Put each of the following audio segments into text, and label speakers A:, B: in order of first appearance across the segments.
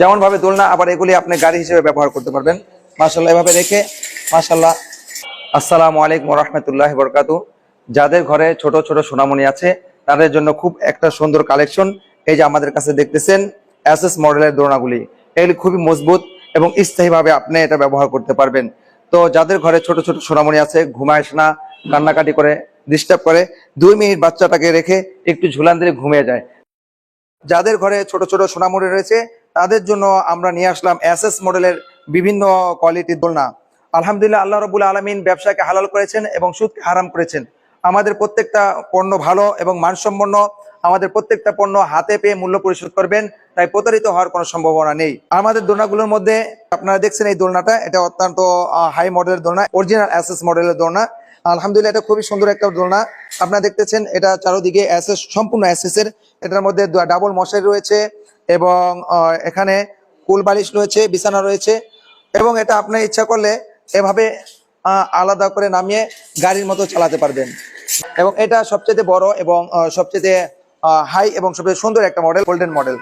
A: যেমন ভাবে দোলনা, আবার এগুলি আপনি গাড়ি হিসেবে ব্যবহার করতে পারবেন। মাশাআল্লাহ, এভাবে রেখে মাশাআল্লাহ। আসসালামু আলাইকুম ওয়া রাহমাতুল্লাহি ওয়া বারাকাতুহু। যাদের ঘরে ছোট ছোট সোনামণি আছে তাদের জন্য খুব একটা সুন্দর কালেকশন। এই যে আমাদের কাছে দেখতেছেন এসএস মডেলের দোলনাগুলি, এগুলি খুবই মজবুত এবং স্থায়ীভাবে আপনি এটা ব্যবহার করতে পারবেন। তো যাদের ঘরে ছোট ছোট সোনামণি আছে, ঘুমায় না, কান্নাকাটি করে, ডিস্টার্ব করে, 2 মিনিট বাচ্চাটাকে রেখে একটু ঝুলান দিলে ঘুমিয়ে যায়, যাদের ঘরে ছোট ছোট সোনামণি রয়েছে তাদের জন্য আমরা নিয়ে আসলাম এসএস মডেলের বিভিন্ন কোয়ালিটির দোলনা। আলহামদুলিল্লাহ, আল্লাহ রাব্বুল আলামিন ব্যবসাকে হালাল করেছেন এবং সুদকে হারাম করেছেন। আমাদের প্রত্যেকটা পণ্য ভালো এবং মানসম্পন্ন, আমাদের প্রত্যেকটা পণ্য হাতে পেয়ে মূল্য পরিশোধ করবেন, তাই প্রতারিত হওয়ার কোনো সম্ভাবনা নেই। আমাদের দোলনাগুলোর মধ্যে আপনারা দেখছেন এই দোলনাটা, এটা অত্যন্ত হাই মডেলের দোলনা, অরিজিনাল এসএস মডেলের দোলনা। আলহামদুলিল্লাহ, এটা খুবই সুন্দর একটা দোলনা। আপনারা দেখতেছেন এটা চারদিকে এসএস, সম্পূর্ণ এসএস এর। এটার মধ্যে ডাবল মশারি রয়েছে এবং এখানে কুল বালিশ রয়েছে, বিছানা রয়েছে, এবং এটা আপনার ইচ্ছা করলে এভাবে আলাদা করে নামিয়ে গাড়ির মতো চালাতে পারবেন। এবং এটা সবচেয়ে বড় এবং সবচেয়ে হাই এবং সবচেয়ে সুন্দর একটা মডেল, গোল্ডেন মডেল।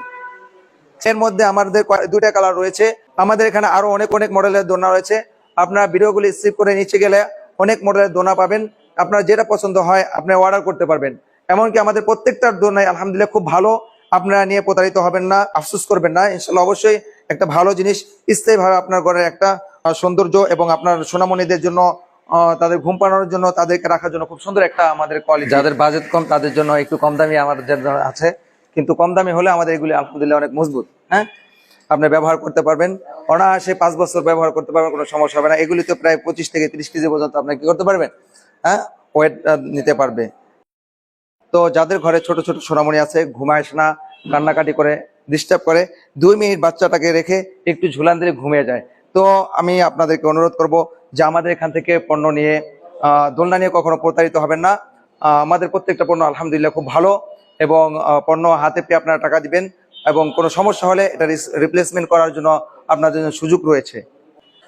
A: এর মধ্যে আমাদের 2টা কালার রয়েছে। আমাদের এখানে আরো অনেক অনেক মডেলের দোলনা রয়েছে। আপনারা ভিডিওগুলি স্কিপ করে নিচে গেলে অনেক মডেলের দোলনা পাবেন। আপনার যেটা পছন্দ হয় আপনি অর্ডার করতে পারবেন। এমনকি আমাদের প্রত্যেকটা দোলনাই আলহামদুলিল্লাহ খুব ভালো। আপনারা নিয়ে প্রতারিত হবেন না, আফসোস করবেন না ইনশাল্লাহ। অবশ্যই একটা ভালো জিনিস স্থায়ীভাবে আপনার ঘরের একটা সৌন্দর্য এবং আপনার সোনামণিদের জন্য, তাদের ঘুম পাড়ানোর জন্য, তাদেরকে রাখার জন্য খুব সুন্দর একটা আমাদের কোয়ালিটি। যাদের বাজেট কম তাদের জন্য একটু কম দামি আমাদের আছে, কিন্তু কম দামি হলে আমাদের এগুলি আলহামদুলিল্লাহ অনেক মজবুত। হ্যাঁ, আপনি ব্যবহার করতে পারবেন অনায়াসে, 5 বছর ব্যবহার করতে পারবেন, কোনো সমস্যা হবে না। এগুলি তো প্রায় 25 থেকে 30 কেজি পর্যন্ত আপনি কি করতে পারবেন, হ্যাঁ, ওয়েট নিতে পারবে। তো যাদের ঘরে ছোট ছোট সোনামণি আছে, ঘুমায় না, কান্নাকাটি করে, ডিস্টার্ব করে, 2 মিনিট বাচ্চাটাকে রেখে একটু ঝুলান দিলে ঘুমিয়ে যায়। তো আমি আপনাদেরকে অনুরোধ করব যে আমাদের এখান থেকে পণ্য নিয়ে, দোলনা নিয়ে কখনো প্রতারিত হবেন না। আমাদের প্রত্যেকটা পণ্য আলহামদুলিল্লাহ খুব ভালো, এবং পণ্য হাতে পেয়ে আপনারা টাকা দিবেন, এবং কোনো সমস্যা হলে এটা রিপ্লেসমেন্ট করার জন্য আপনাদের জন্য সুযোগ রয়েছে।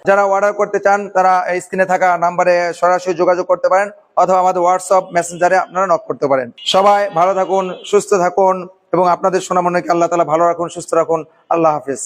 A: যারা অর্ডার করতে চান তারা এই স্ক্রিনে থাকা নাম্বারে সরাসরি যোগাযোগ করতে পারেন, অথবা আমাদের হোয়াটসঅ্যাপ মেসেঞ্জারে আপনারা নক করতে পারেন। সবাই ভালো থাকুন, সুস্থ থাকুন, এবং আপনাদের সোনামণিকে আল্লাহ তাআলা ভালো রাখুন, সুস্থ রাখুন। আল্লাহ হাফেজ।